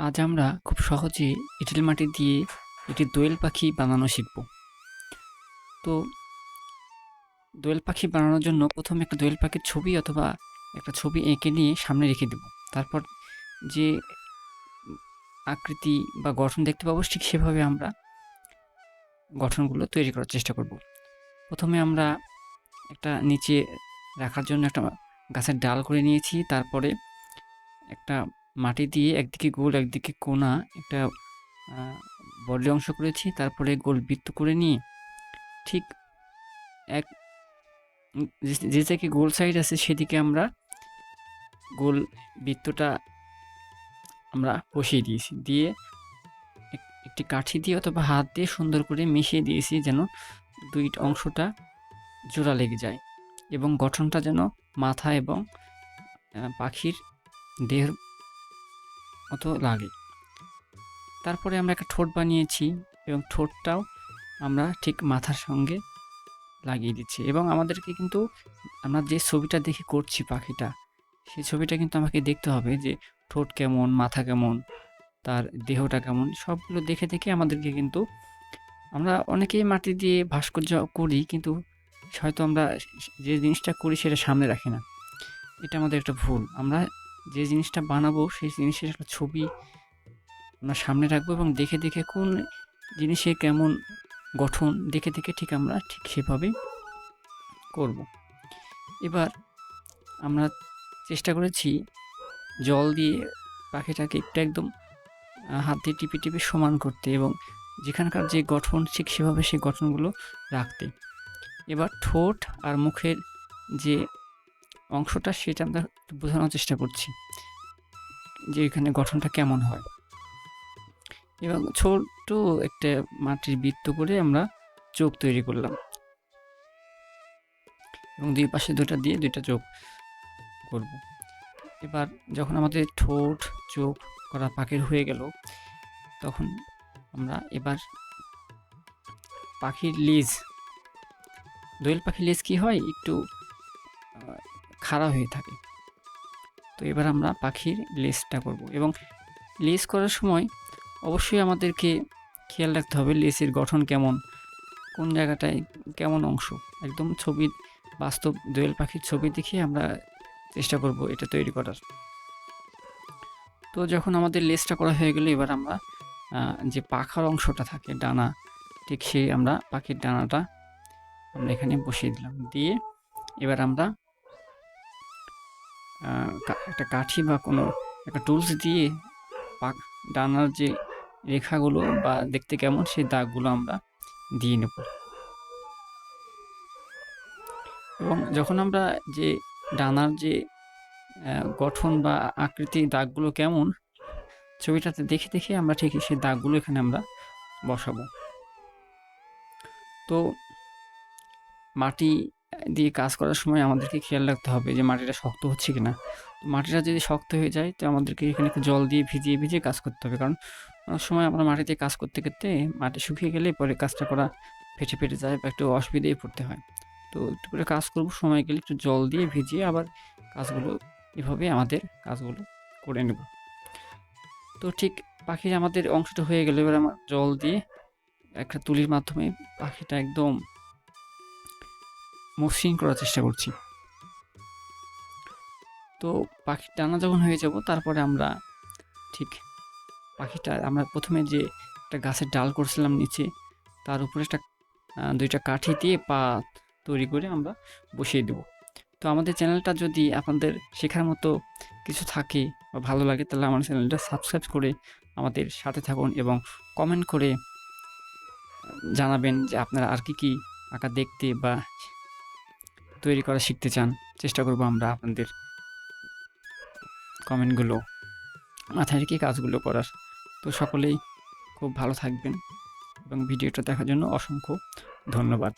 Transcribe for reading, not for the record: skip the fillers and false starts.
আজ আমরা খুব সহজে এঁটেল মাটি দিয়ে একটি দোয়েল পাখি বানানো শিখব। তো দোয়েল পাখি বানানোর জন্য প্রথমে একটা দোয়েল পাখির ছবি অথবা একটা ছবি এঁকে নিয়ে সামনে রেখে দেব। তারপর যে আকৃতি বা গঠন দেখতে পাবো ঠিক সেভাবে আমরা গঠনগুলো তৈরি করার চেষ্টা করব। প্রথমে আমরা একটা নিচে রাখার জন্য একটা গাছের ডাল করে নিয়েছি। তারপরে একটা মাটি দিয়ে একদিকে গোল একদিকে কোনা একটা বডি অংশ করেছি। তারপরে গোল বৃত্ত করে নিয়ে ঠিক এক যে দিকে গোল সাইড আছে সেদিকে আমরা গোল বৃত্তটা আমরা বসিয়ে দিয়েছি। দিয়ে একটি কাঠি দিয়ে অথবা হাত দিয়ে সুন্দর করে মিশিয়ে দিয়েছি যেন দুই অংশটা জোড়া লেগে যায় এবং গঠনটা যেন মাথা এবং পাখির দেহের মতো লাগে। তারপরে আমরা একটা ঠোঁট বানিয়েছি এবং ঠোঁটটাও আমরা ঠিক মাথার সঙ্গে লাগিয়ে দিচ্ছি এবং আমাদেরকে কিন্তু আমরা যে ছবিটা দেখে করছি পাখিটা, সেই ছবিটা কিন্তু আমাকে দেখতে হবে যে ঠোঁট কেমন, মাথা কেমন, তার দেহটা কেমন, সবগুলো দেখে দেখে আমাদেরকে কিন্তু আমরা অনেকেই মাটি দিয়ে ভাস্কর্য করি কিন্তু হয়তো আমরা যে জিনিসটা করি সেটা সামনে রাখি না। এটা আমাদের একটা ভুল। আমরা যে জিনিসটা বানাবো সেই জিনিসের একটা ছবি আমরা সামনে রাখবো এবং দেখে দেখে কোন জিনিসে কেমন গঠন দেখে দেখে ঠিক আমরা ঠিক সেভাবে করব। এবার আমরা চেষ্টা করেছি জল দিয়ে পাখিটাকে একটু একদম হাত দিয়ে টিপে টিপে সমান করতে এবং যেখানকার যে গঠন ঠিক সেভাবে সেই গঠনগুলো রাখতে। এবার ঠোঁট আর মুখের যে অংশটা সেটা আমরা বোঝানোর চেষ্টা করছি যে এখানে গঠনটা কেমন হয়। এবং ছোট্ট একটা মাটির বৃত্ত করে আমরা চোখ তৈরি করলাম এবং দুই পাশে দুটা দিয়ে দুইটা চোখ করব। এবার যখন আমাদের ঠোঁট চোখ করা পাখির হয়ে গেল তখন আমরা এবার পাখির লেজ, দোয়েল পাখির লেজ কি হয় একটু খাড়া হয়ে থাকে। তো এবার আমরা পাখির লেজটা করব এবং লেজ করার সময় অবশ্যই আমাদেরকে খেয়াল রাখতে হবে লেজের গঠন কেমন, কোন জায়গাটায় কেমন অংশ, একদম ছবির বাস্তব দোয়েল পাখির ছবি দেখে আমরা চেষ্টা করব এটা তৈরি করার। তো যখন আমাদের লেজটা করা হয়ে গেলে এবার আমরা যে পাখার অংশটা থাকে ডানা, ঠিক সেই আমরা পাখির ডানাটা আমরা এখানে বসিয়ে দিলাম। দিয়ে এবার আমরা একটা কাঠি বা কোনো একটা টুলস দিয়ে ডানার যে রেখাগুলো বা দেখতে কেমন সেই দাগগুলো আমরা দিয়ে নেব এবং যখন আমরা যে ডানার যে গঠন বা আকৃতি দাগগুলো কেমন ছবিটাতে দেখে দেখে আমরা ঠিক সেই দাগগুলো এখানে আমরা বসাবো। তো মাটি দিয়ে কাজ করার সময় আমাদেরকে খেয়াল রাখতে হবে যে মাটিটা শক্ত হচ্ছে কিনা। মাটিটা যদি শক্ত হয়ে যায় তো আমাদেরকে এখানে একটু জল দিয়ে ভিজিয়ে ভিজিয়ে কাজ করতে হবে, কারণ অনেক সময় আমরা মাটিতে কাজ করতে করতে মাটি শুকিয়ে গেলে পরে কাজটা করা ফেটে ফেটে যায় বা একটু অসুবিধায় পড়তে হয়। তো একটু করে কাজ করবো, সময় গেলে একটু জল দিয়ে ভিজিয়ে আবার কাজগুলো এভাবে আমাদের কাজগুলো করে নেব। তো ঠিক পাখির আমাদের অংশটা হয়ে গেলে এবার আমার জল দিয়ে একটা তুলির মাধ্যমে পাখিটা একদম মসৃণ করার চেষ্টা করছি। তো পাখির ডানা যখন হয়ে যাব তারপরে আমরা ঠিক পাখিটা আমরা প্রথমে যে একটা গাছের ডাল করছিলাম নিচে, তার উপরে একটা দুইটা কাঠি দিয়ে পা তৈরি করে আমরা বসিয়ে দেব। তো আমাদের চ্যানেলটা যদি আপনাদের শেখার মতো কিছু থাকে বা ভালো লাগে তাহলে আমার চ্যানেলটা সাবস্ক্রাইব করে আমাদের সাথে থাকুন এবং কমেন্ট করে জানাবেন যে আপনারা আর কি আঁকা দেখতে বা তৈরি করা শিখতে চান। চেষ্টা করব আমরা আপনাদের কমেন্টগুলো মাথায় রেখে কাজগুলো করার। তো সকলেই খুব ভালো থাকবেন এবং ভিডিওটা দেখার জন্য অসংখ্য ধন্যবাদ।